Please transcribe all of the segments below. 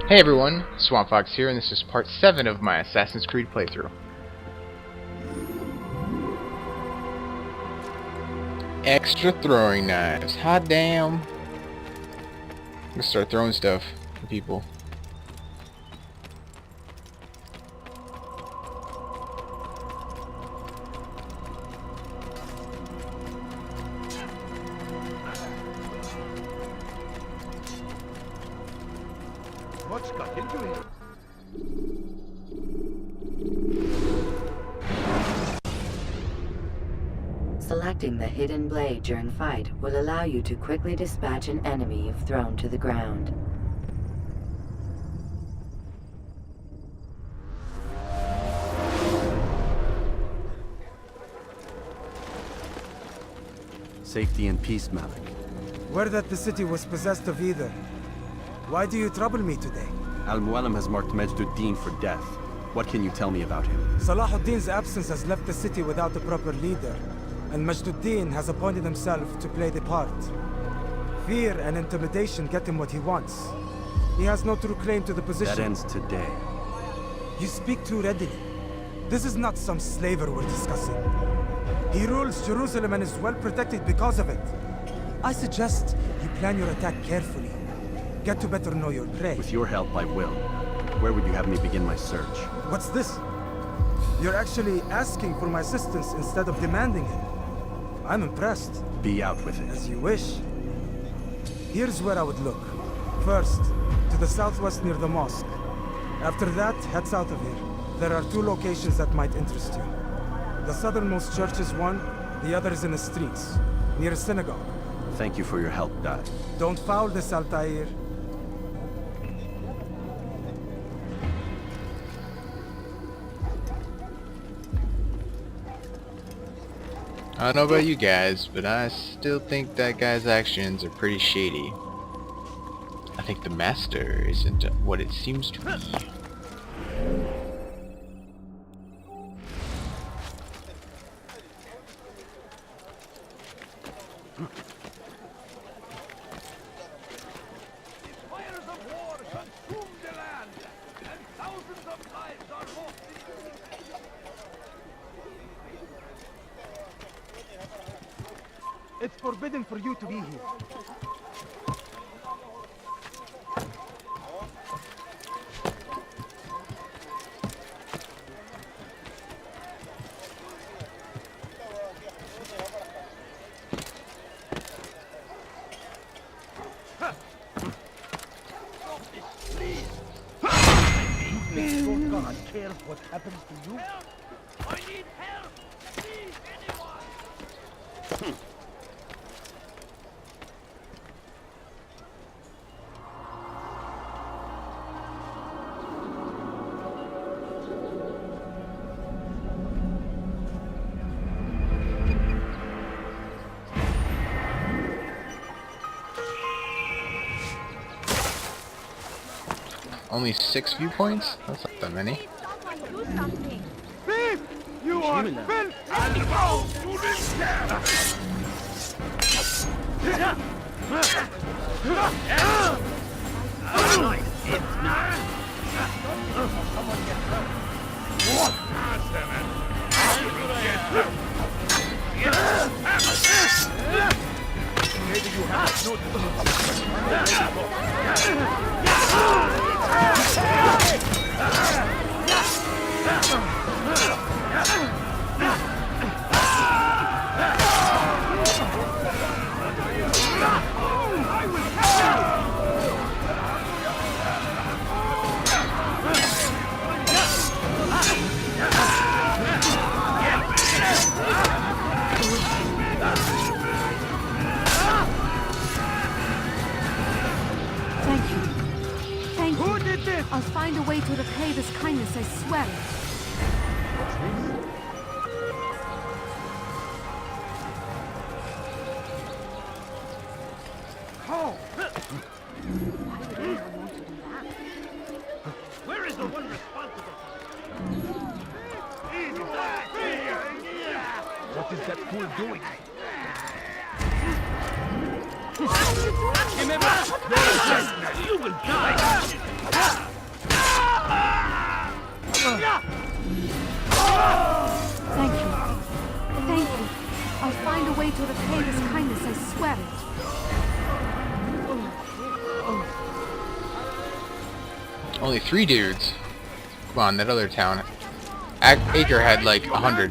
Hey everyone, Swamp Fox here, and this is part 7 of my Assassin's Creed playthrough. Extra throwing knives. Hot damn. I'm gonna start throwing stuff at people. What's got into it? Selecting the hidden blade during fight will allow you to quickly dispatch an enemy you've thrown to the ground. Safety and peace, Malik. Word that the city was possessed of either. Why do you trouble me today? Al-Mualim has marked Majduddin for death. What can you tell me about him? Salahuddin's absence has left the city without a proper leader, and Majduddin has appointed himself to play the part. Fear and intimidation get him what he wants. He has no true claim to the position. That ends today. You speak too readily. This is not some slaver we're discussing. He rules Jerusalem and is well protected because of it. I suggest you plan your attack carefully. Get to better know your prey. With your help, I will. Where would you have me begin my search? What's this? You're actually asking for my assistance instead of demanding it. I'm impressed. Be out with it. As you wish. Here's where I would look. First, to the southwest near the mosque. After that, head south of here. There are two locations that might interest you. The southernmost church is one, the other is in the streets, near a synagogue. Thank you for your help, Dad. Don't foul this, Altair. I don't know about you guys, but I still think that guy's actions are pretty shady. I think the master isn't what it seems to be. Fires of war consume the land, and thousands of lives are lost. It's forbidden for you to be here. Don't God cares what happens to you? Help! I need help! Please, anyone! Only 6 viewpoints? That's not that many. Thief! You are filth and foul to this camp! What? Maybe you have I'll find a way to repay this kindness, I swear. How? Where is the one responsible? What is that fool doing? Remember, you will die! Only 3 dudes. Come on, that other town. Acre had like 100.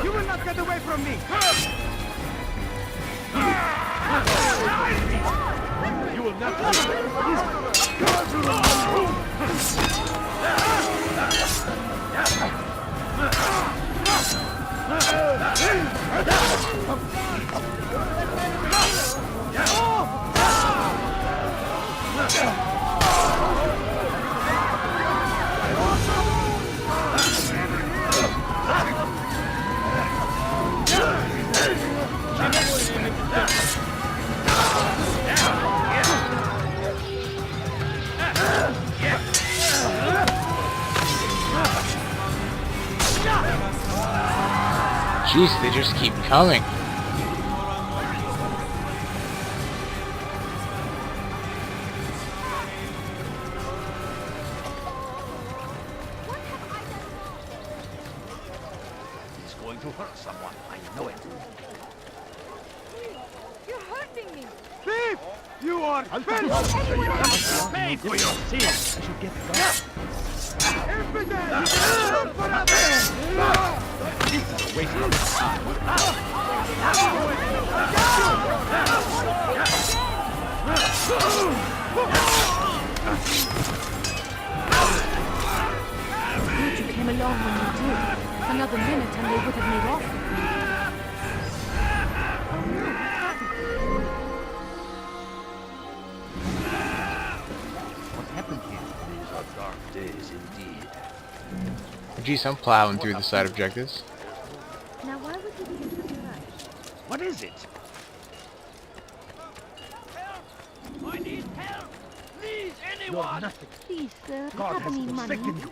You will not get away from me! You will not Jeez, they just keep coming. He's going to hurt someone. I know it. You're hurting me. Thief! You are Pay for your sins. I should get got. infidel! This is a waste of time. Good you came along when you did. Another minute and they would have made off with me. What happened here? These are dark days indeed. Jeez, I'm plowing through the side objectives. Now why would you be in such a rush? What is it? I need help! Please, You're anyone! nothing. Please, sir, God have has any money? forsaken you.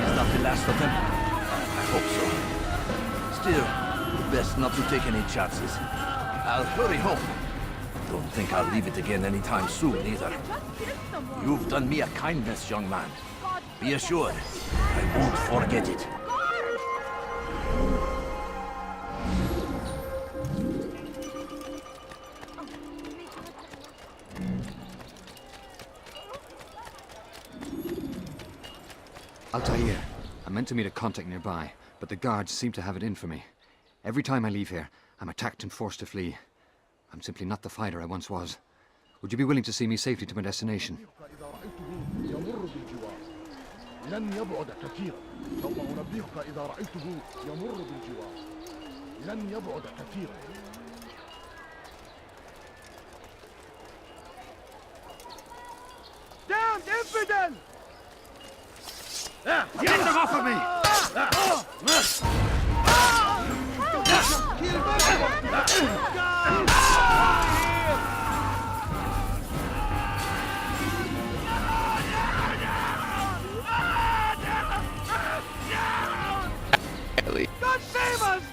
Is that the last of them? I hope so. Still, best not to take any chances. I'll hurry home. Don't think I'll leave it again anytime soon, either. You've done me a kindness, young man. Be assured, I won't forget it. Altair. I meant to meet a contact nearby, but the guards seem to have it in for me. Every time I leave here, I'm attacked and forced to flee. I'm simply not the fighter I once was. Would you be willing to see me safely to my destination? لن يبعد كثيرا. سوف أنبهك إذا رأيته يمر بالجوار. لن يبعد كثيرا. Damned infidel! Get them off of me! God save us!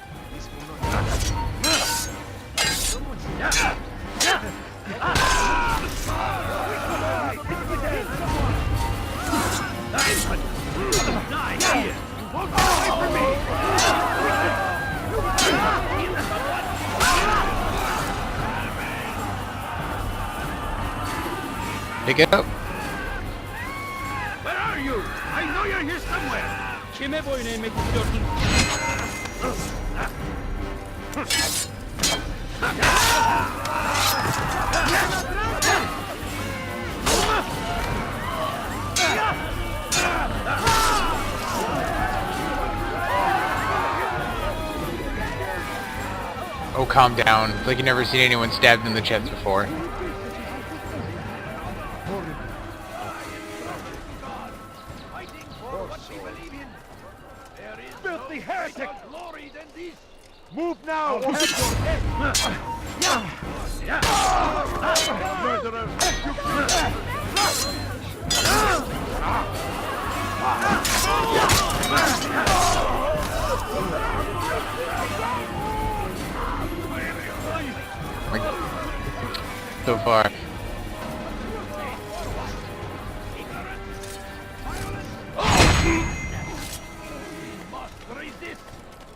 Pick it up. Where are you? I know you're here somewhere. Kime boyun eğmek istiyorsun? Oh, calm down. It's like you've never seen anyone stabbed in the chest before. filthy heretic! Glory than this! Move now, or have your head! Murderer! So far. Resist!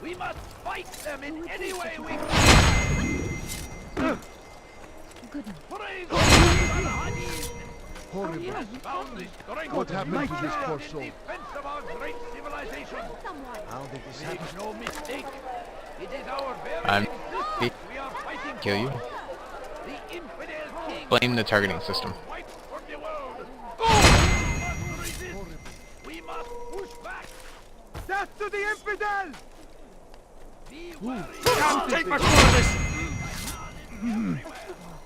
We must fight them in any way we can! Goodness. Praise the Altair! Horrible. Found the strength What happened to this poor in soul? defense of our great civilization. How did this happen? Make no mistake. It is our very I'm existence we are fighting kill you. for. The infidel king Blame the targeting system. wiped from the world. We must resist. We must push back. Death to the infidel! Be wary. Take my course!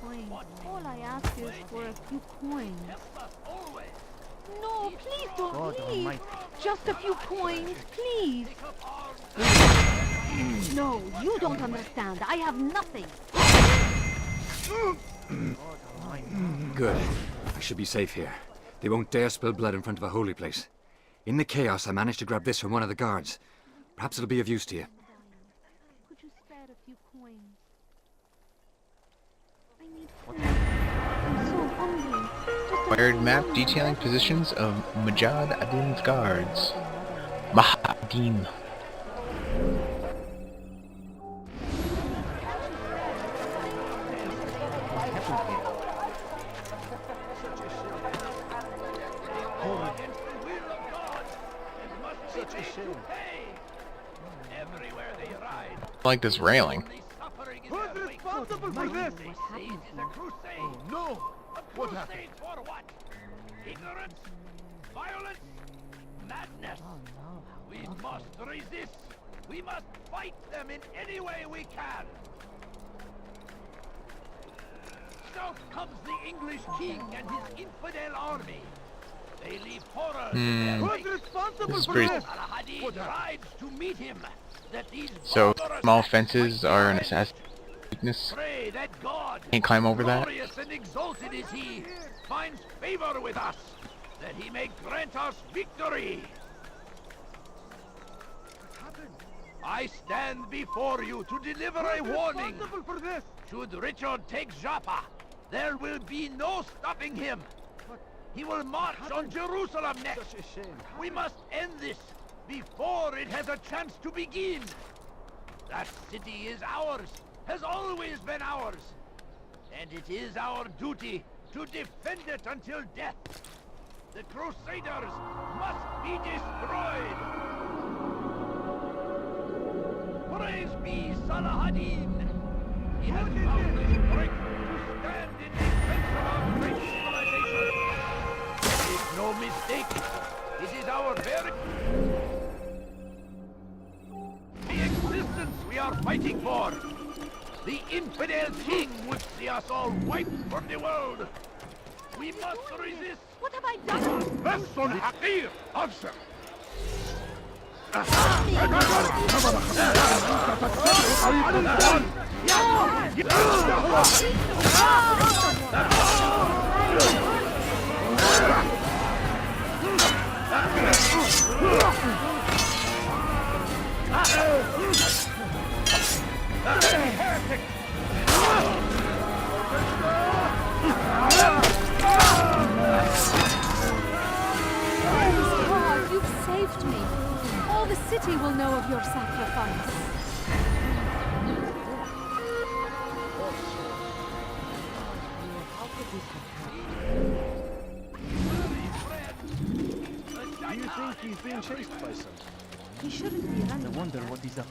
Coins. All I ask is for a few coins. Always. No, please don't God leave. almighty. Just a few coins, please. No, you don't understand. I have nothing. Good. I should be safe here. They won't dare spill blood in front of a holy place. In the chaos, I managed to grab this from one of the guards. Perhaps it'll be of use to you. Could you spare a few coins? I need food. I'm so hungry. Just a Wired few map coins. detailing positions of Majad Adin's guards. Mahadin. Such a shame. Everywhere they ride, I like this railing. the suffering is Who's their wake. responsible for this? Crusade is a crusade. No! A What crusade happened? for what? Ignorance? Violence? Madness? We must resist. We must fight them in any way we can. South comes the English king and his infidel army. They leave horrors in their Who's wake. responsible This is for pretty- this? Al-Hadid rides to meet him. That these So barbarous small acts fences might are an end. assassin's weakness. Pray that God, Can't climb over that. glorious and exalted is he, finds favor with us, that he may grant us victory. I stand before you to deliver a warning. Responsible for this? Should Richard take Joppa, there will be no stopping him. He will march on Jerusalem next. Such a shame. We must end this before it has a chance to begin. That city is ours, has always been ours. And it is our duty to defend it until death. The Crusaders must be destroyed. Praise be Salahadin. He has found the strength to stand in defense of our great civilization. Make no mistake, it is our very... The existence we are fighting for. The infidel king would see us all wiped from the world. We must resist. What have I done? Besson Hakir, officer. God, you've saved me. All the city will know of your sacrifice. Do you think he's being chased by something? He shouldn't be I running. wonder what he's up.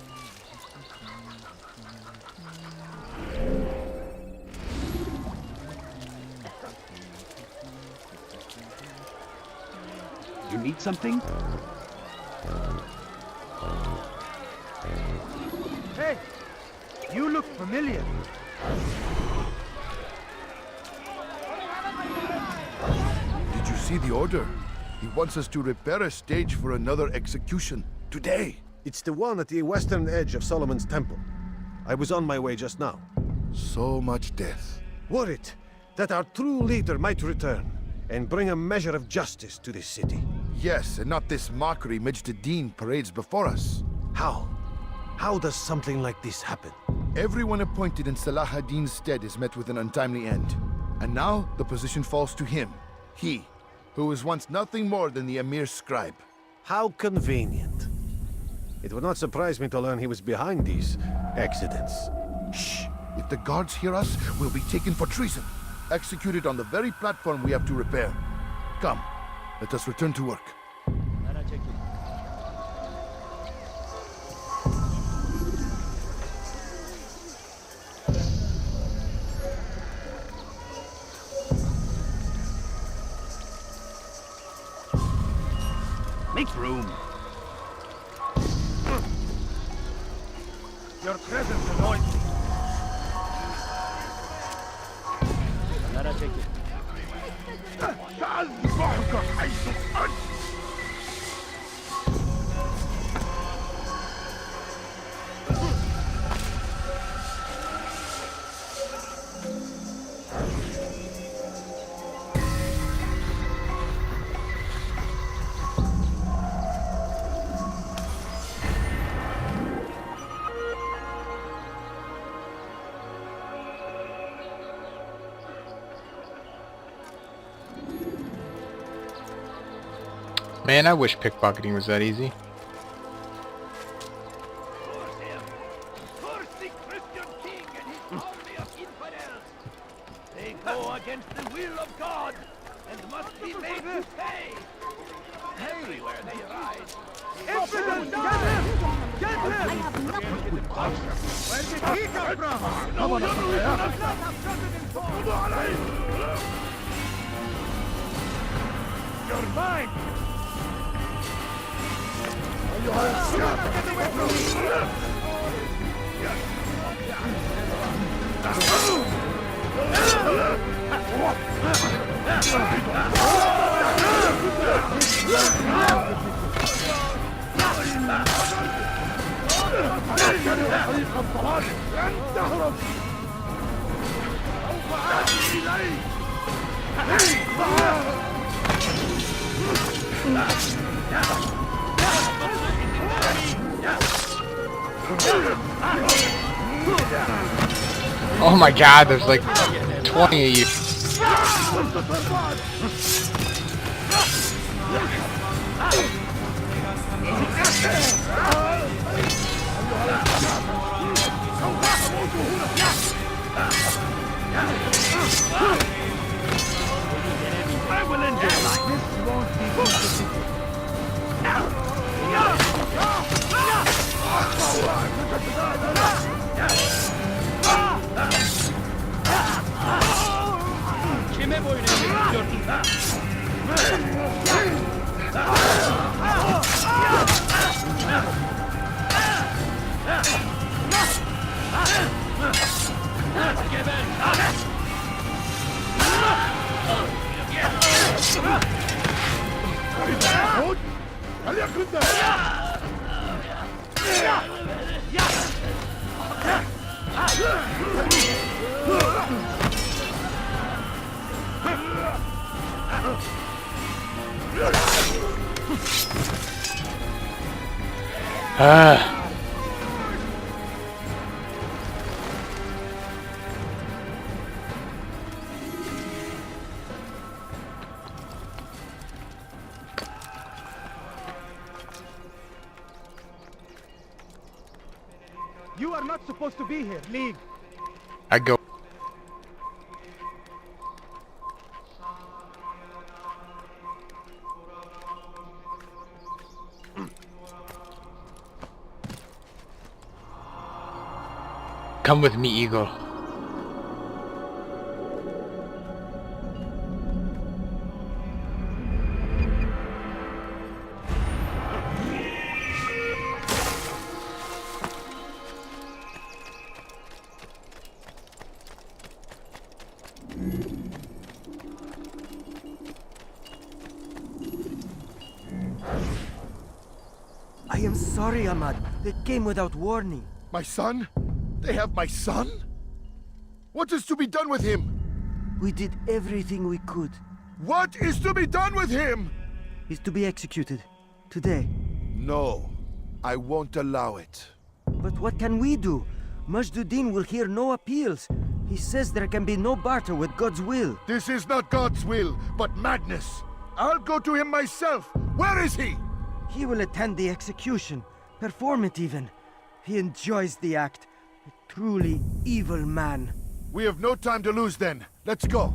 You need something? Hey! You look familiar. Did you see the order? He wants us to repair a stage for another execution. Today. It's the one at the western edge of Solomon's Temple. I was on my way just now. So much death. Worried that our true leader might return and bring a measure of justice to this city. Yes, and not this mockery Majd ad-Din parades before us. How? How does something like this happen? Everyone appointed in Salah ad-Din's stead is met with an untimely end. And now, the position falls to him. He, who was once nothing more than the Emir's scribe. How convenient. It would not surprise me to learn he was behind these accidents. Shh! If the guards hear us, we'll be taken for treason. Executed on the very platform we have to repair. Come, let us return to work. Make room. Your presence annoys me. Let us take it. Man, I wish pickpocketing was that easy. Curse the Christian king and his army of infidels! They go against the will of God and must be made to pay! Everywhere they ride. Infidels, get him! Get him! I have nothing. Where did he come from? You're mine! Oh my god, there's like 20 of you. I will end your life. This won't be Kime boyun eğiyorsun? You are not supposed to be here. Leave. I go. Come with me, Eagle. I am I'm sorry, Ahmad. They came without warning. My son? They have my son? What is to be done with him? We did everything we could. What is to be done with him? He's to be executed. Today. No, I won't allow it. But what can we do? Majduddin will hear no appeals. He says there can be no barter with God's will. This is not God's will, but madness. I'll go to him myself. Where is he? He will attend the execution. Perform it even. He enjoys the act. A truly evil man. We have no time to lose then. Let's go.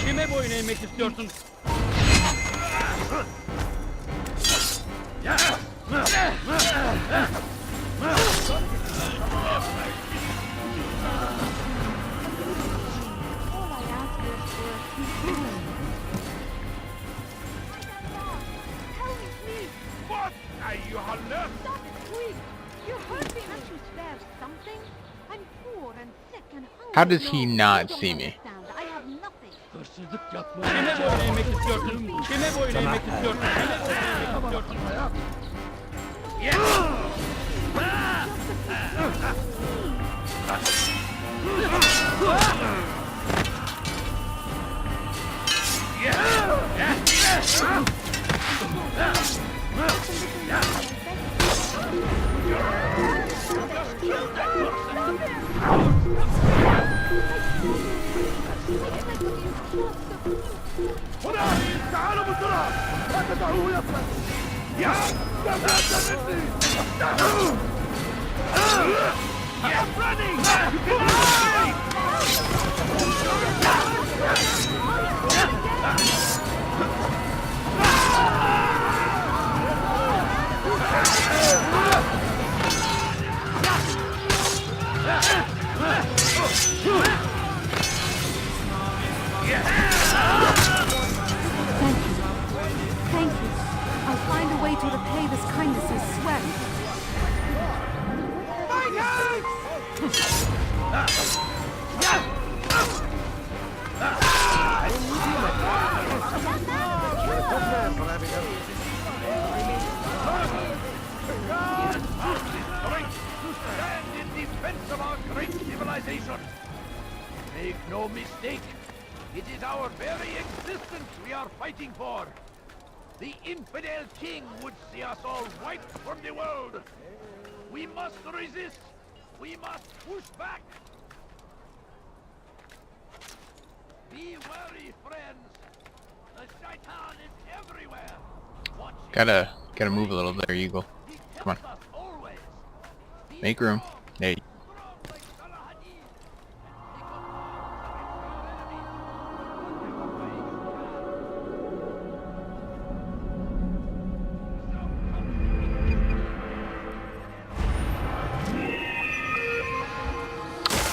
Kime boyun eğmek istiyorsun? What are you holler? Stop it, quick! You heard me. Can't you spare something? I'm poor and sick and hungry. How does he No, not you don't see me? understand. I have nothing. Hırsızlık yapma. Kime boyun eğmek istiyorsun? Kime boyun eğmek istiyorsun? Kime boyun eğmek istiyorsun? I'm running! You can hide! Thank you. I'll find a way to repay this kindness, I swear. Stand in defense of our great civilization. Make no mistake, it is our very existence we are fighting for. The infidel king would see us all wiped from the world. We must resist. We must push back. Be wary, friends. The shaitan is everywhere. Gotta move a little there, Eagle. Come on. Make room. There you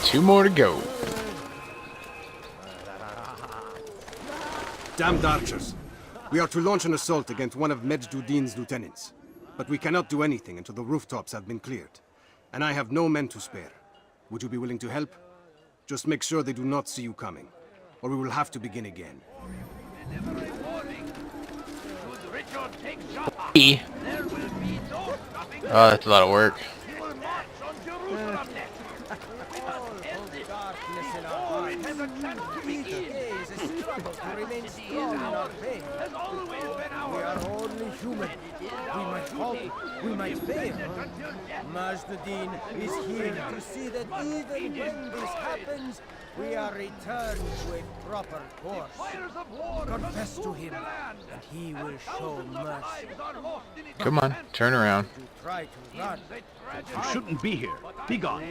Two more to go. Damned archers. We are to launch an assault against one of Majduddin's lieutenants. But we cannot do anything until the rooftops have been cleared. And I have no men to spare. Would you be willing to help? Just make sure they do not see you coming, or we will have to begin again. E. Oh, that's a lot of work. We are only human. We might fall. We might fail. Majduddin is here to see that even when this happens, we are returned to a proper course. Confess to him, and he will show mercy. Come on, turn around. Try to run. You shouldn't be here. Be gone.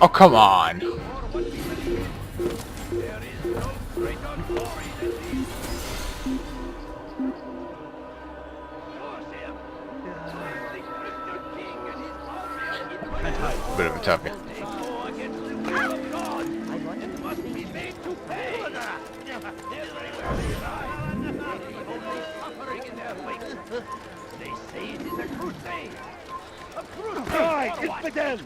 Oh, come on. Bit of a toughie. need to pay. Everywhere they ride, only suffering in their wake. They say it is a crusade. A crusade. Right, infidel.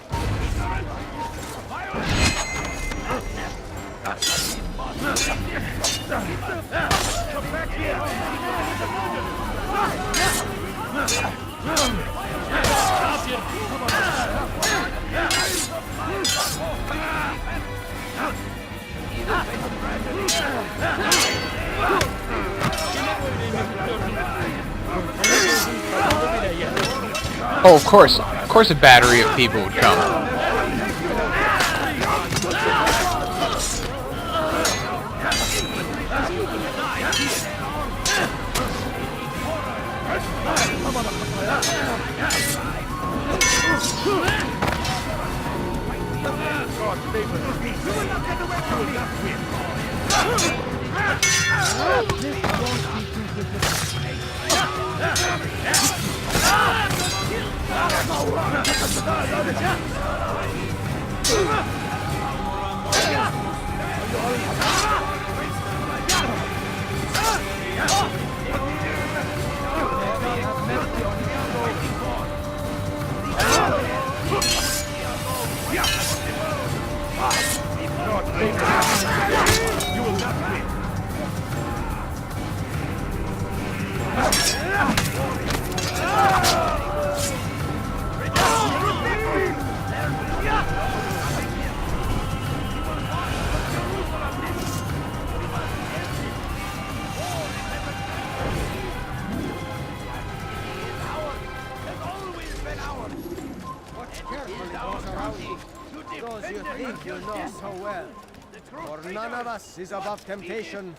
Oh, of course a battery of people would come. Those you think you know so well. For none of us is above temptation.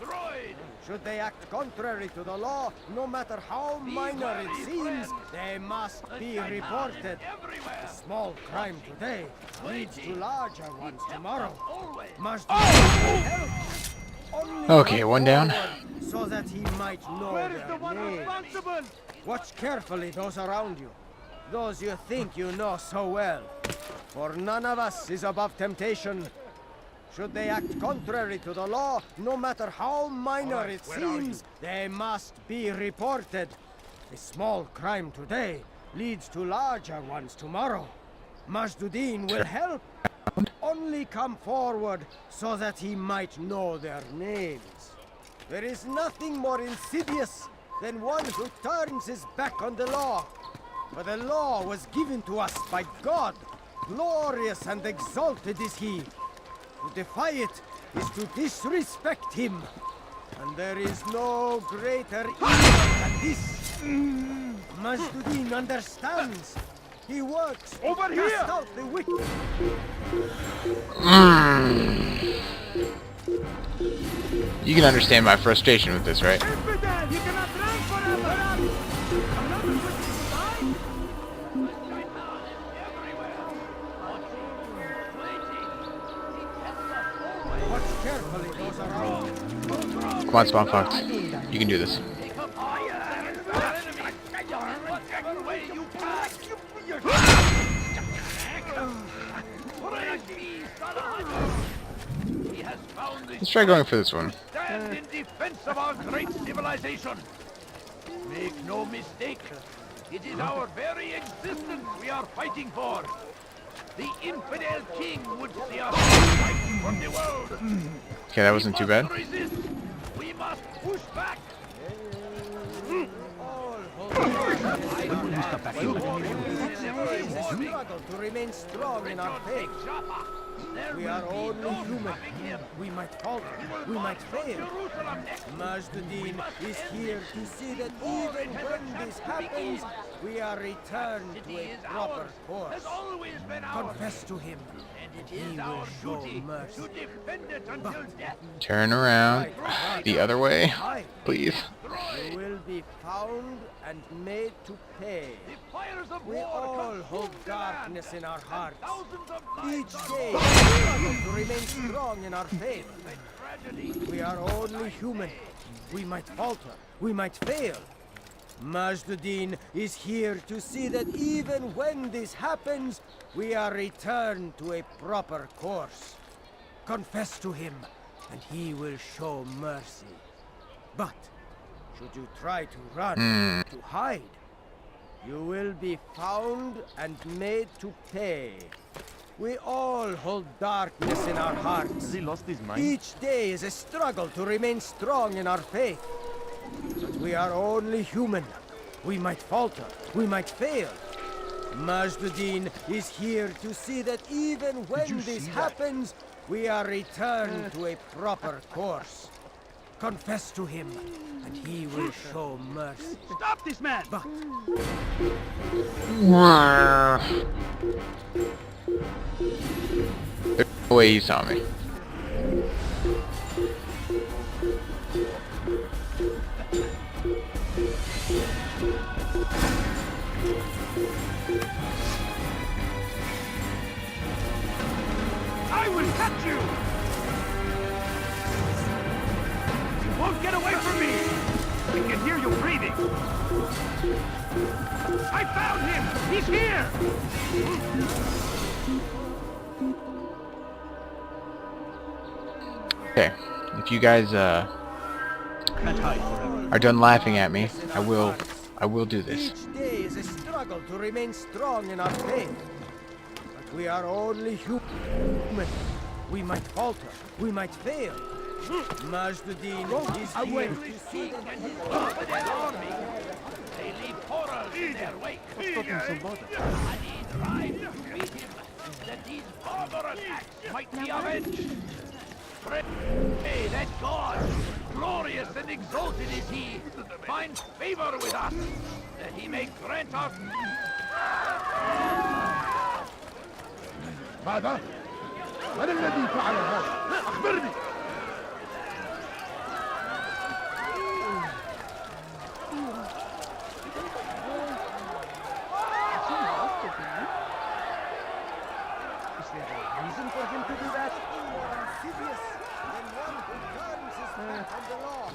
Should they act contrary to the law, no matter how minor it seems, they must be reported. A small crime today leads to larger ones tomorrow. Must help. Okay, one down. So that he might know their names. Watch carefully those around you. Those you think you know so well. For none of us is above temptation. Should they act contrary to the law, no matter how minor it seems, they must be reported. A small crime today leads to larger ones tomorrow. Majduddin will help. Only come forward so that he might know their names. There is nothing more insidious than one who turns his back on the law. For the law was given to us by God. Glorious and exalted is he. To defy it is to disrespect him. And there is no greater evil than this. Majduddin understands. He works to cast out the wicked. You can understand my frustration with this, right? Come on, Spawn Fox. You can do this. Let's try going for this one. Stand in defense of our great civilization. Make no mistake, it is our very existence we are fighting for. The infidel king would see us fight for the world. Okay, that wasn't too bad. We must push back. To remain strong in our faith. We are only human. We might falter. We might fail. Majduddin is here to see that even when this happens, we are returned to a proper course. Confess to him, and he will show mercy. Turn around. The other way, please. You will be found and made to pay. We all hold darkness in our hearts. Each day, we struggle to remain strong in our faith. We are only human. We might falter. We might fail. Majduddin is here to see that even when this happens, we are returned to a proper course. Confess to him, and he will show mercy. But should you try to run, to hide, you will be found and made to pay. We all hold darkness in our hearts. Has he lost his mind? Each day is a struggle to remain strong in our faith. But we are only human. We might falter, we might fail. Majduddin is here to see that even when this happens, we are returned to a proper course. Confess to him, and he will show mercy. Stop this man! But There's no way he saw me. I will catch you! You won't get away from me! I can hear you breathing! I found him! He's here! Okay, if you guys are done laughing at me, I will do this. each day is a struggle to remain strong in our faith. But we are only human. We might falter, we might fail. Majduddin is here to see that With an army, they leave horrors in their wake. I need rhyme to beat him, that these barbarous acts might be avenged. Pray that God, glorious and exalted is he, finds favor with us, that he may grant us... ماذا؟ من الذي فعل هذا؟ أخبرني! Is there a reason for him to do that? More insidious than one who turns his back on the law.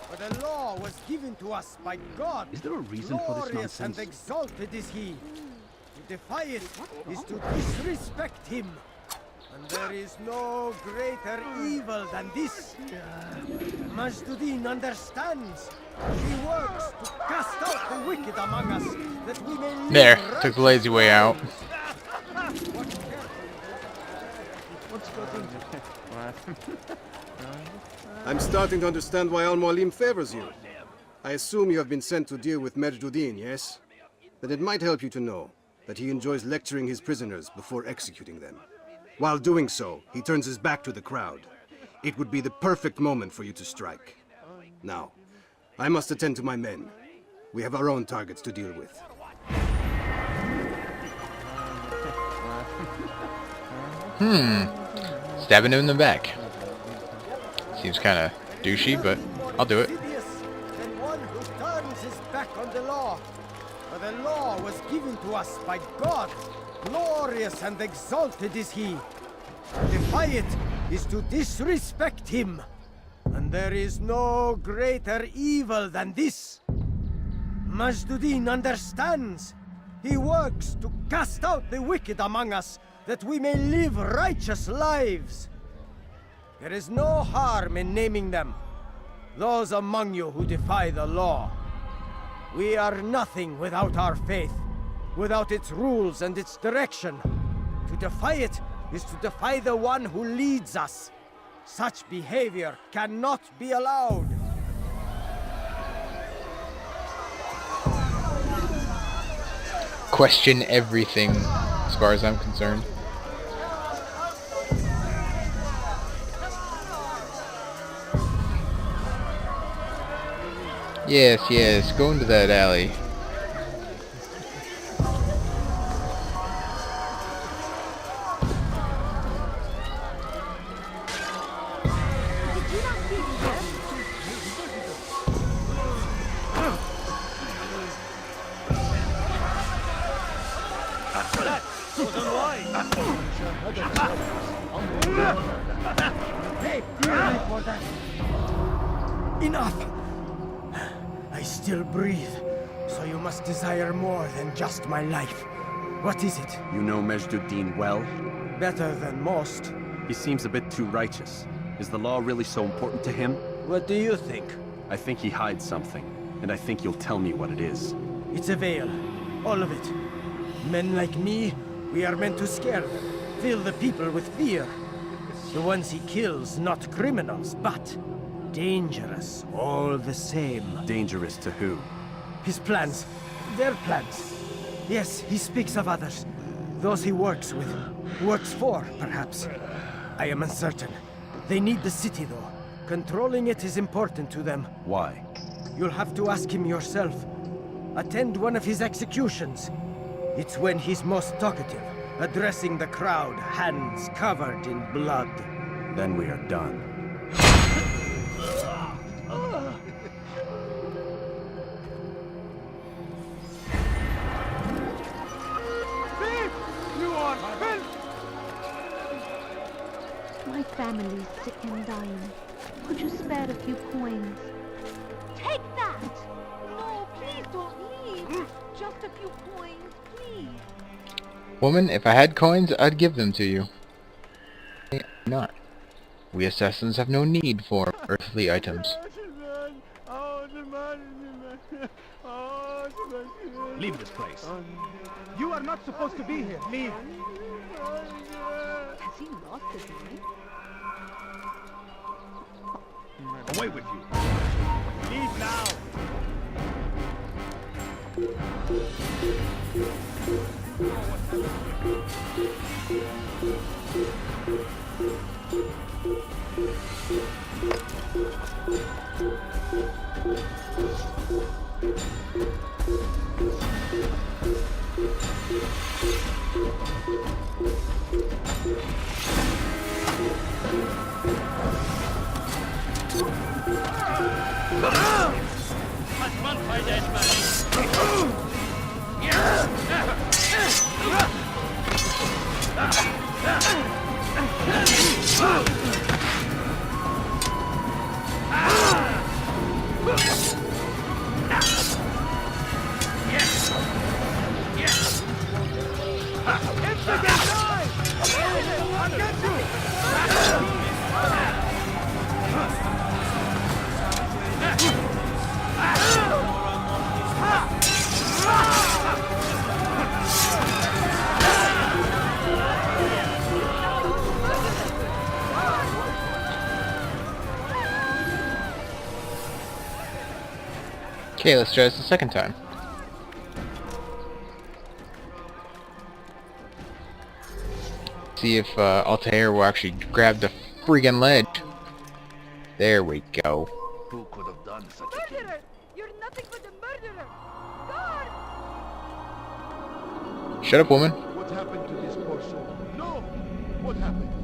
For the law was given to us by God. Is there a reason for this Glorious and nonsense? exalted is he. To defy it is to disrespect him. And there is no greater evil than this. Majduddin understands. He works to cast out the wicked among us, that we may live There, took the lazy way out. I'm starting to understand why Al-Mualim favors you. I assume you have been sent to deal with Majduddin, yes? Then it might help you to know that he enjoys lecturing his prisoners before executing them. While doing so, he turns his back to the crowd. It would be the perfect moment for you to strike. Now, I must attend to my men. We have our own targets to deal with. Stabbing him in the back. Seems kind of douchey, but I'll do it. Insidious than one who turns his back on the law. For the law was given to us by God. Glorious and exalted is he. To defy it is to disrespect him. And there is no greater evil than this. Majduddin understands. He works to cast out the wicked among us, that we may live righteous lives. There is no harm in naming them. Those among you who defy the law. We are nothing without our faith, without its rules and its direction. To defy it is to defy the one who leads us. Such behavior cannot be allowed. Question everything, as far as I'm concerned. Yes, yes, go into that alley. Pay dearly for that. Enough! I still breathe, so you must desire more than just my life. What is it? You know Majduddin well? Better than most. He seems a bit too righteous. Is the law really so important to him? What do you think? I think he hides something, and I think you'll tell me what it is. It's a veil. All of it. Men like me, we are meant to scare them. Fill the people with fear. The ones he kills, not criminals, but dangerous all the same. Dangerous to who? His plans. Their plans. Yes, he speaks of others. Those he works with. Works for, perhaps. I am uncertain. They need the city, though. Controlling it is important to them. Why? You'll have to ask him yourself. Attend one of his executions. It's when he's most talkative, addressing the crowd, hands covered in blood. Then we are done. My family's sick and dying. Could you spare a few coins? Take that! No, please don't leave. Just a few coins, please. Woman, if I had coins, I'd give them to you. Not. We assassins have no need for earthly items. Leave this place. You are not supposed to be here. Leave. Has he lost his mind? Away with you. Leave now. Okay, let's try this the second time. See if Altair will actually grab the friggin' ledge. There we go. Who could have done such a thing? Murderer! You're nothing but a murderer! God! Shut up, woman. What happened to this poor soul? No! What happened?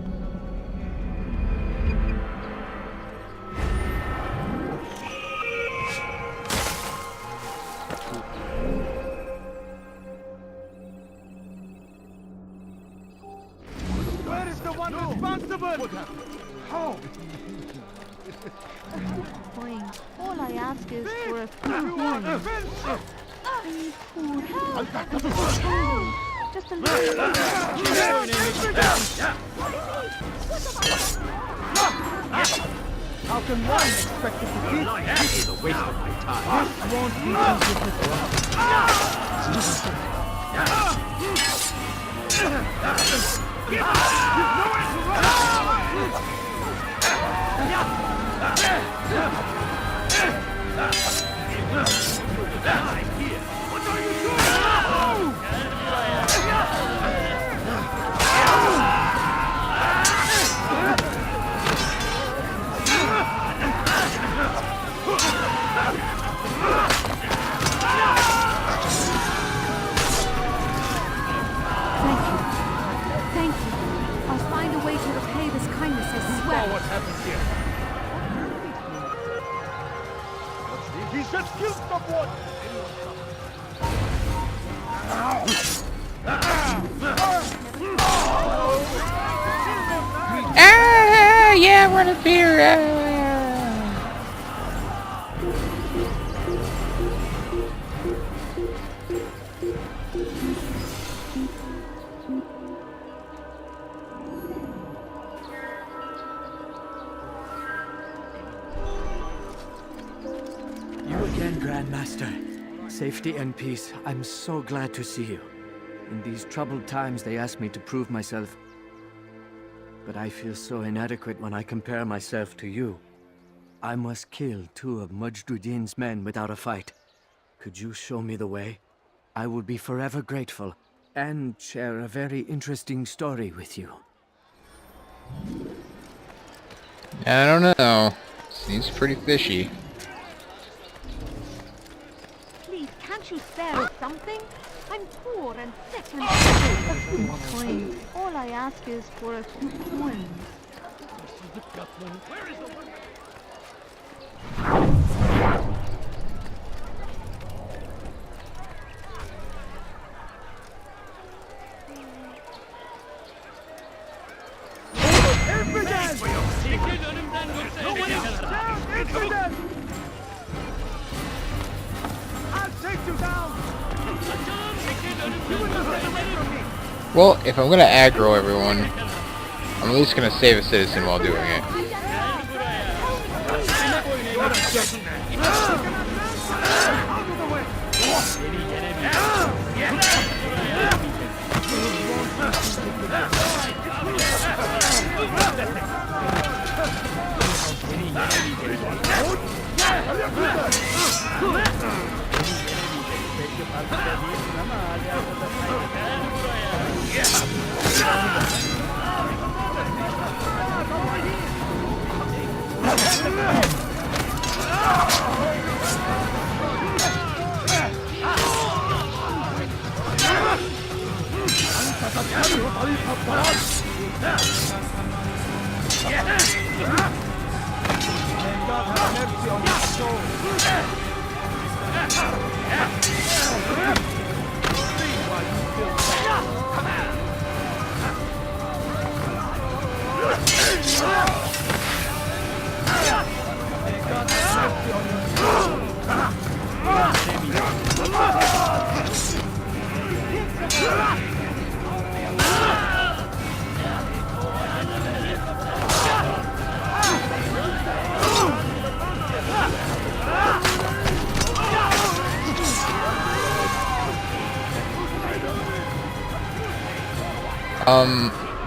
Where is the one responsible? What happened? How? Fine. All I ask is for a few coins. Please, food. Help! Just a little. How can one expect to defeat? This is a waste of my time. This won't be What are you doing? Thank you. I'll find a way to repay this kindness, I swear. What happened here? He just killed someone! Ah, yeah, run up here. Welcome, Grandmaster. Safety and peace. I'm so glad to see you. In these troubled times, they asked me to prove myself. But I feel so inadequate when I compare myself to you. I must kill 2 of Mujduddin's men without a fight. Could you show me the way? I will be forever grateful, and share a very interesting story with you. I don't know. Seems pretty fishy. Please, can't you spare us something? I'm poor and sick and a few coins. All I ask is for a few coins. Where is the one? Well, if I'm gonna aggro everyone, I'm at least gonna save a citizen while doing it.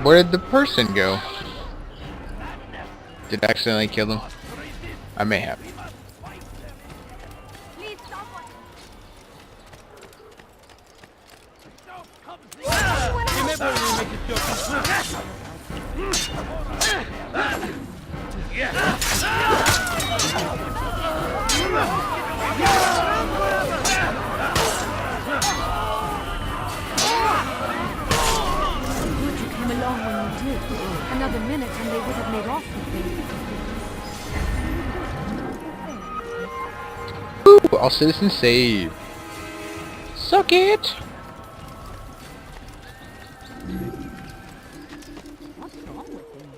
Where did the person go? Did I accidentally kill him? I may have. Another minute and they would have made off with me. Woo! All citizens saved. Suck it! What's wrong with him?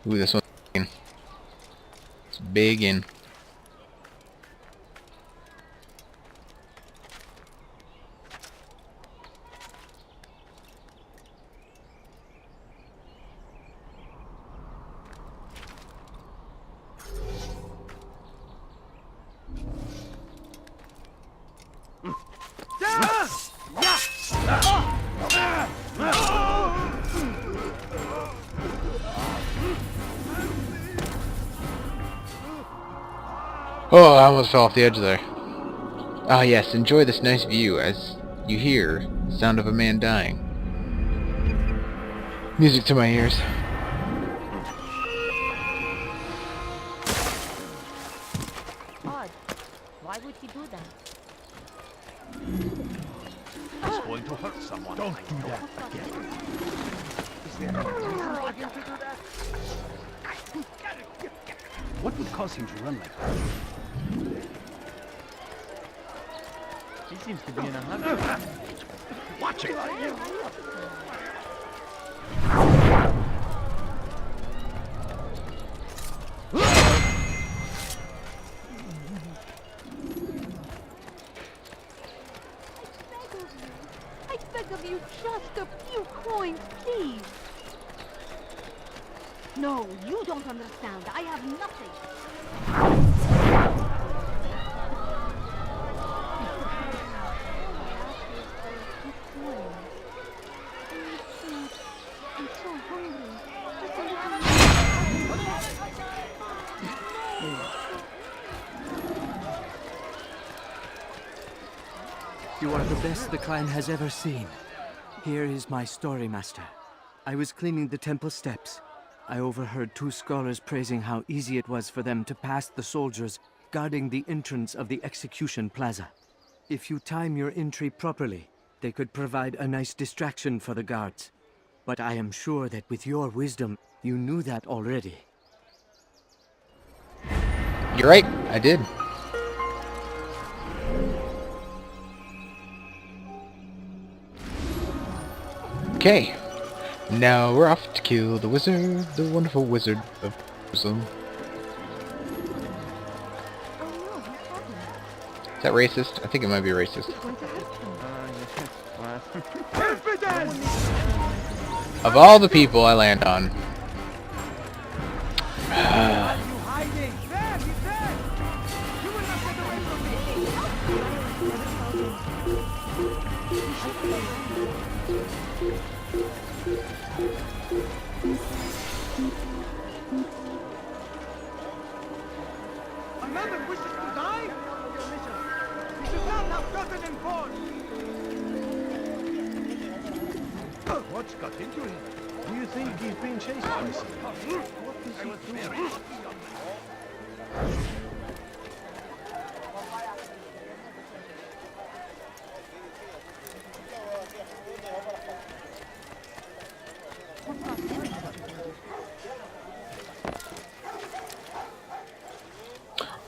Ooh, this one's big. It's big in. Oh, I almost fell off the edge there. Ah yes, enjoy this nice view as you hear the sound of a man dying. Music to my ears. Odd. Why would he do that? It's going to hurt someone. Don't do that again. Is there any reason for him to do that? What would cause him to run like that? He seems to be in a hurry. Watch it! I beg of you, just a few coins, please. No, you don't understand. I have nothing. I'm so hungry. Just a You are the best the clan has ever seen. Here is my story, Master. I was cleaning the temple steps. I overheard two scholars praising how easy it was for them to pass the soldiers guarding the entrance of the execution plaza. If you time your entry properly, they could provide a nice distraction for the guards. But I am sure that with your wisdom, you knew that already. You're right, I did. Okay, now we're off to kill the wizard, the wonderful wizard of Jerusalem. Is that racist? I think it might be racist. Of all the people I land on. Another wishes to die? He does not have gotten informed. What's got into him? Do you think he's being chased by someone? What is he doing?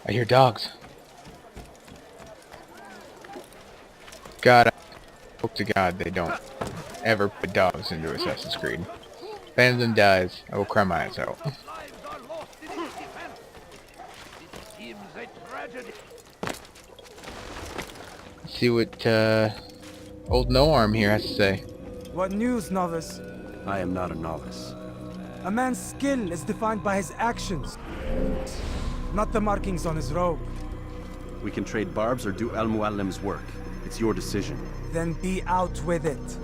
I hear dogs. God, I hope to God they don't ever put dogs into Assassin's Creed. If any of them dies, I will cry my eyes out. See what old No Arm here has to say. What news, novice? I am not a novice. A man's skill is defined by his actions, not the markings on his robe. We can trade barbs or do Al-Muallim's work. It's your decision. Then be out with it.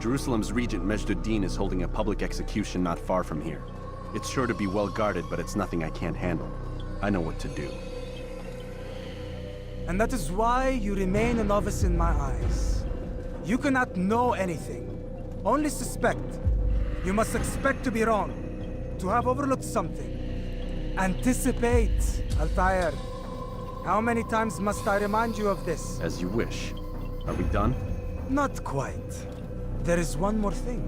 Jerusalem's regent Majd-ud-Din is holding a public execution not far from here. It's sure to be well guarded, but it's nothing I can't handle. I know what to do. And that is why you remain a novice in my eyes. You cannot know anything, only suspect. You must expect to be wrong, to have overlooked something. Anticipate, Altair. How many times must I remind you of this? As you wish. Are we done? Not quite. There is one more thing.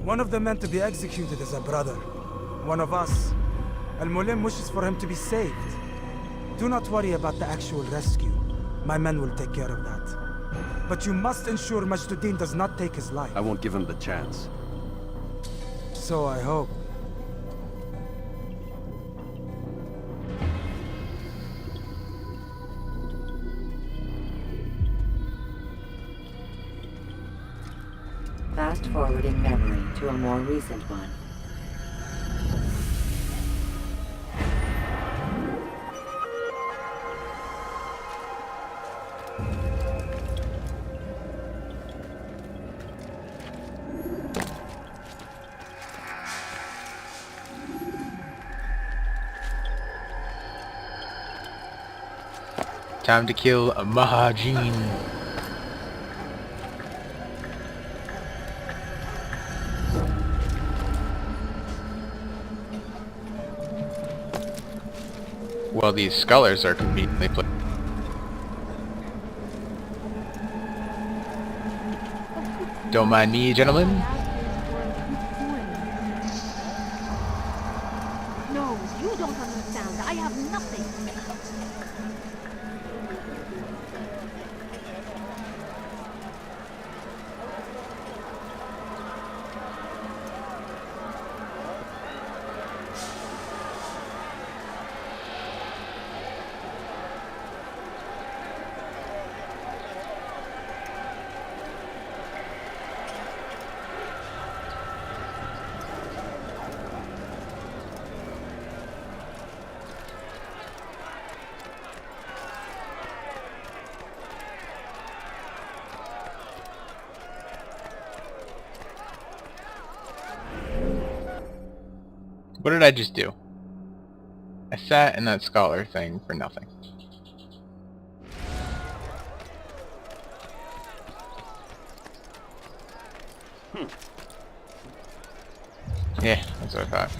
One of the men to be executed is a brother. One of us. Al-Mulim wishes for him to be saved. Do not worry about the actual rescue. My men will take care of that. But you must ensure Majd-ud-Din does not take his life. I won't give him the chance. So I hope. Fast forwarding memory to a more recent one. Time to kill a Mahajin. Well, these scholars are conveniently placed. Don't mind me, gentlemen. No, you don't understand. I have nothing. What did I just do? I sat in that scholar thing for nothing. Yeah, that's what I thought.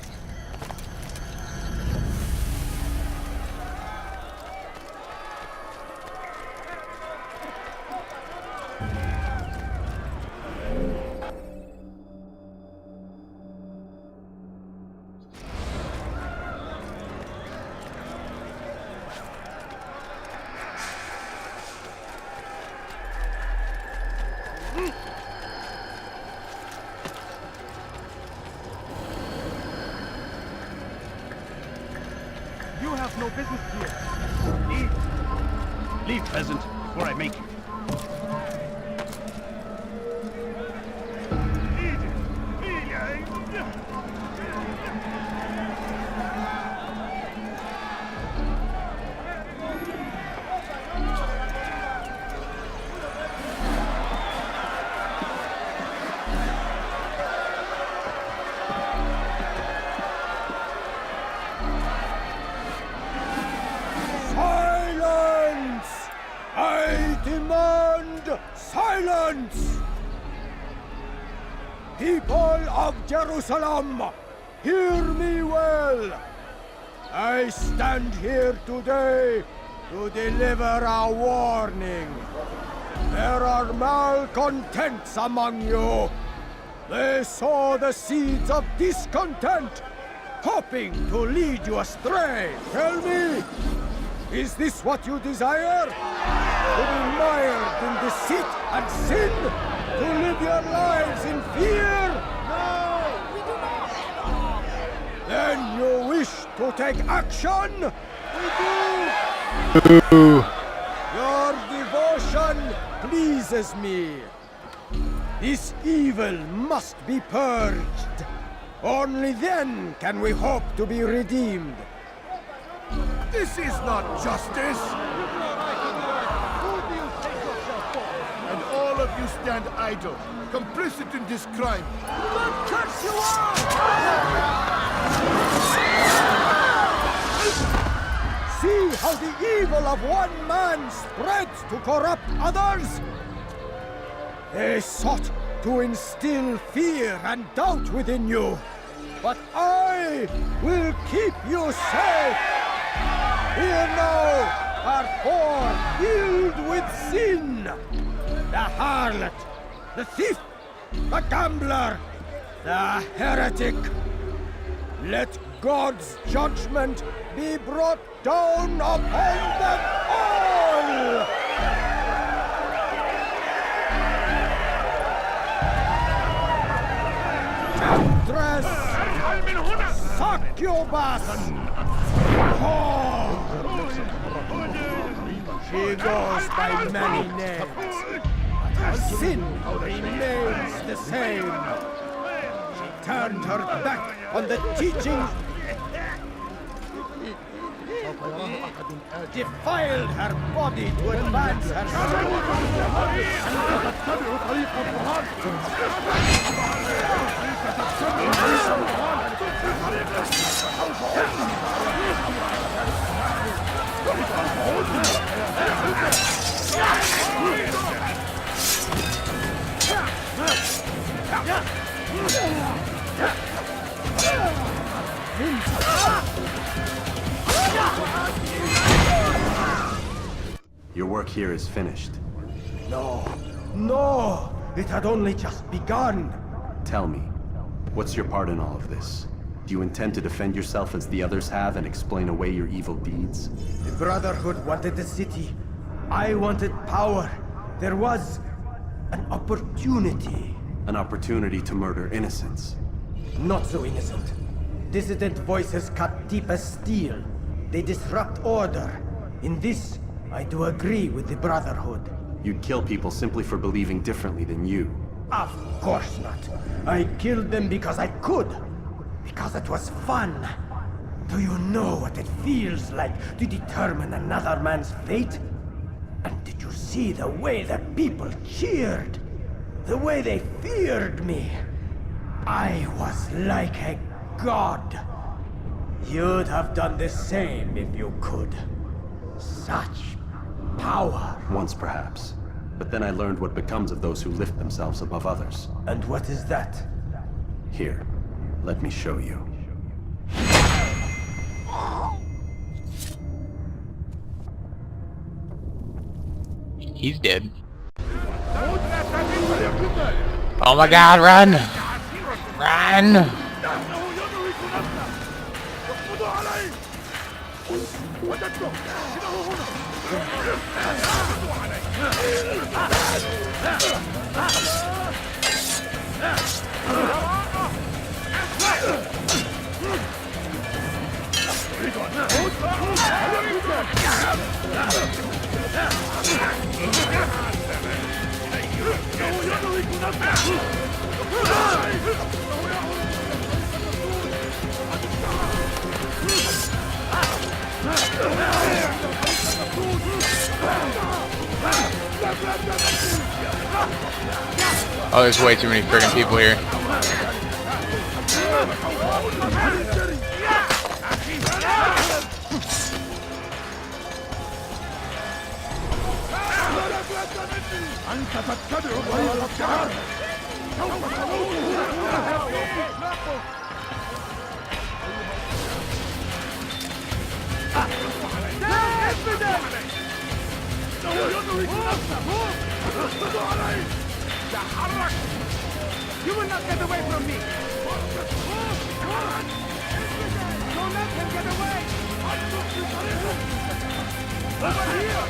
You have no business here. Leave. Leave, peasant, before I make you. Silence! People of Jerusalem, hear me well. I stand here today to deliver a warning. There are malcontents among you. They sow the seeds of discontent, hoping to lead you astray. Tell me, is this what you desire? To be mired in deceit and sin? To live your lives in fear? No, we do not. Then you wish to take action? We do. Your devotion pleases me. This evil must be purged. Only then can we hope to be redeemed. This is not justice! And all of you stand idle, complicit in this crime. What cuts you off? See how the evil of one man spreads to corrupt others? They sought to instill fear and doubt within you. But I will keep you safe. Here now are four filled with sin. The harlot, the thief, the gambler, the heretic. Let God's judgment be brought down upon them all! Temptress! Succubus! She goes by many names, but her sin remains the same. She turned her back on the teachings, defiled her body to advance her Your work here is finished. No, no! It had only just begun! Tell me, what's your part in all of this? Do you intend to defend yourself as the others have and explain away your evil deeds? The Brotherhood wanted the city. I wanted power. There was an opportunity. An opportunity to murder innocents. Not so innocent. Dissident voices cut deep as steel. They disrupt order. In this, I do agree with the Brotherhood. You'd kill people simply for believing differently than you. Of course not. I killed them because I could. Because it was fun. Do you know what it feels like to determine another man's fate? And did you see the way the people cheered? The way they feared me? I was like a god. You'd have done the same if you could. Such power. Once, perhaps. But then I learned what becomes of those who lift themselves above others. And what is that? Here, let me show you. He's dead. Oh my god, run! Run! Oh, there's way too many friggin' people here. You will not get away from me! Don't let him get away! Over here!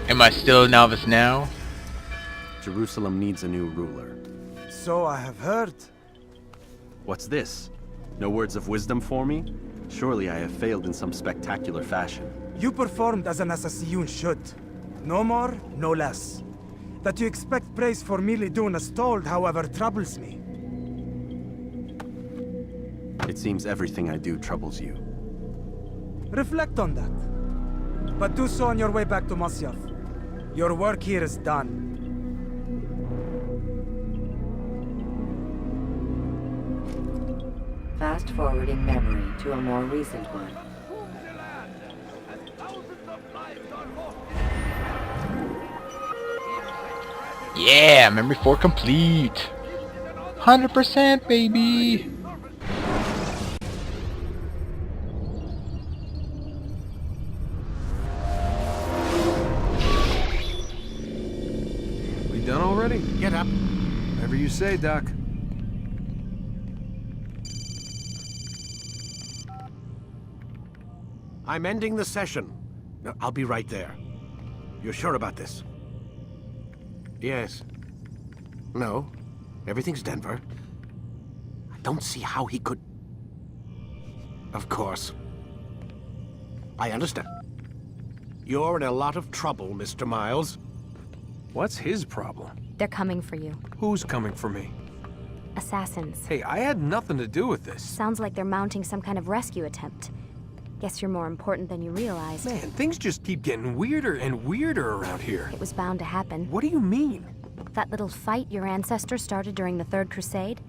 Am I still a novice now? Jerusalem needs a new ruler. So I have heard. What's this? No words of wisdom for me? Surely I have failed in some spectacular fashion. You performed as an assassin should. No more, no less. That you expect praise for merely doing as told, however, troubles me. It seems everything I do troubles you. Reflect on that. But do so on your way back to Masyaf. Your work here is done. Fast forwarding memory to a more recent one. Yeah, memory 4 complete. 100% baby. We done already? Get up. Whatever you say, Doc. I'm ending the session. No, I'll be right there. You're sure about this? Yes. No. Everything's Denver. I don't see how he could... Of course. I understand. You're in a lot of trouble, Mr. Miles. What's his problem? They're coming for you. Who's coming for me? Assassins. Hey, I had nothing to do with this. Sounds like they're mounting some kind of rescue attempt. Guess you're more important than you realized. Man, things just keep getting weirder and weirder around here. It was bound to happen. What do you mean? That little fight your ancestors started during the Third Crusade,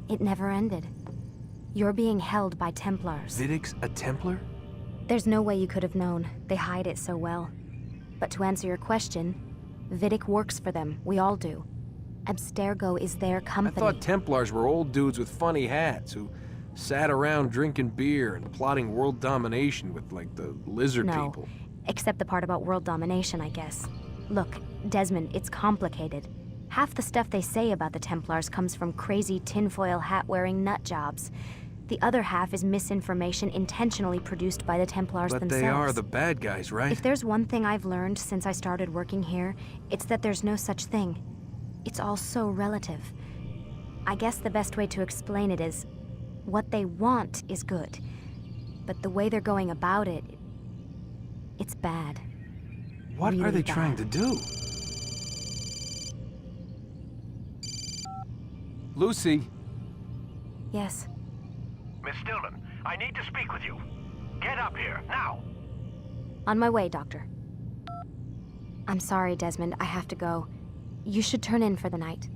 it never ended. You're being held by Templars. Vidic's a Templar? There's no way you could have known. They hide it so well. But to answer your question, Vidic works for them. We all do. Abstergo is their I company. thought Templars were old dudes with funny hats who sat around drinking beer and plotting world domination with, like, the lizard No, people. except the part about world domination, I guess. Look, Desmond, it's complicated. Half the stuff they say about the Templars comes from crazy tinfoil hat-wearing nut jobs. The other half is misinformation intentionally produced by the Templars But themselves. they are the bad guys, right? If there's one thing I've learned since I started working here, it's that there's no such thing. It's all so relative. I guess the best way to explain it is, what they want is good. But the way they're going about it, it's bad. What Really are they bad. trying to do? Lucy? Yes. Miss Stillman, I need to speak with you. Get up here, now! On my way, Doctor. I'm sorry, Desmond. I have to go. You should turn in for the night.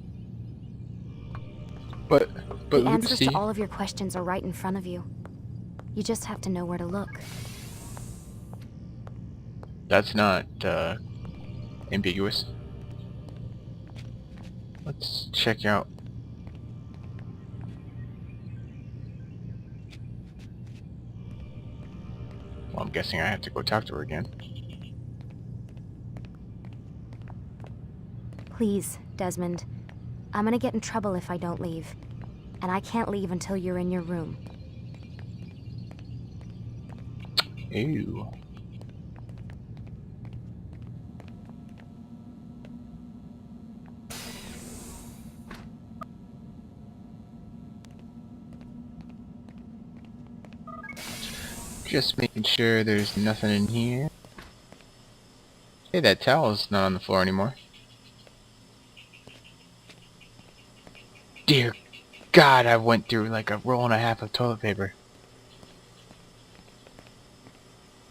But the answers Lucy... to all of your questions are right in front of you. You just have to know where to look. That's not, ambiguous. Let's check out... Well, I'm guessing I have to go talk to her again. Please, Desmond. I'm gonna get in trouble if I don't leave. And I can't leave until you're in your room. Ew. Just making sure there's nothing in here. Hey, that towel's not on the floor anymore. Dear God, I went through like a roll and a half of toilet paper.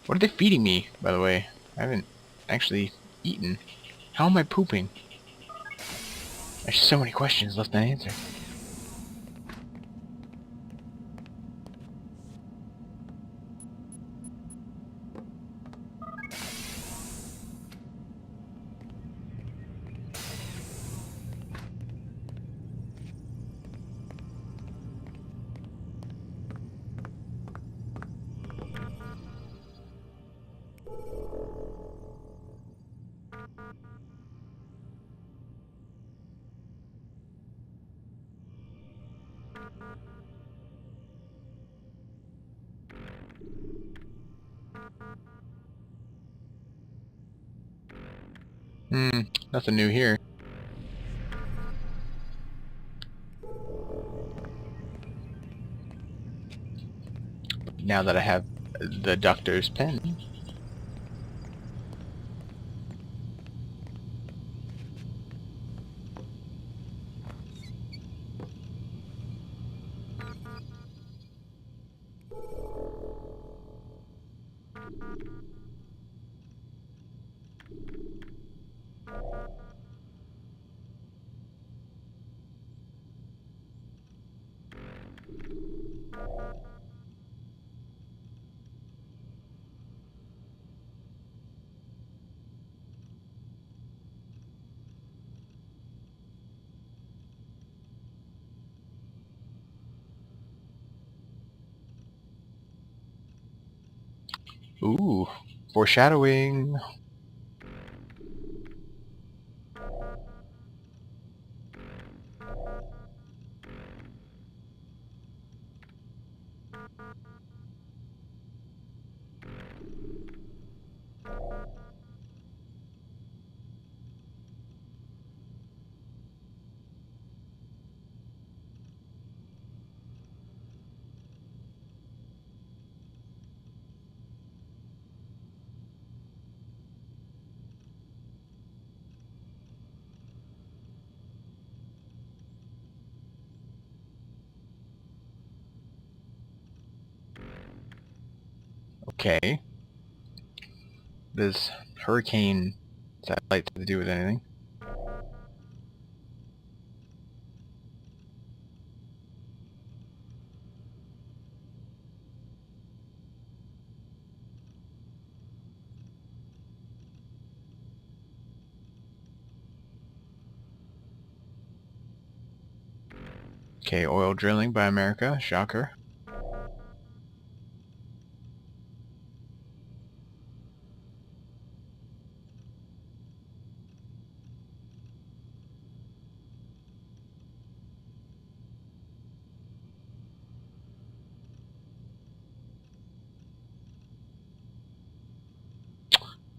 What are they feeding me, by the way? I haven't actually eaten. How am I pooping? There's so many questions left unanswered. Nothing new here. Now that I have the doctor's pen. Ooh, foreshadowing. Okay. Does hurricane satellite have to do with anything? Okay, oil drilling by America. Shocker.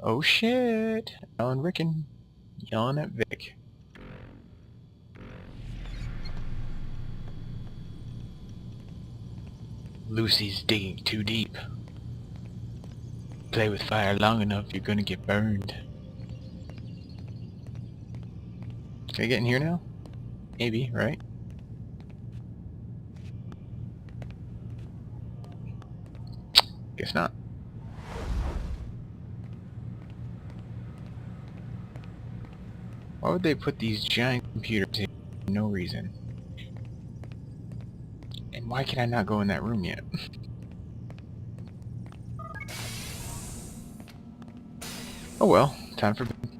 Oh shit! Alan Rickon yelling at Vic. Lucy's digging too deep. Play with fire long enough, you're gonna get burned. Can I get in here now? Maybe, right? Guess not. Why would they put these giant computers here for no reason? And why can I not go in that room yet? Oh well, time for bed.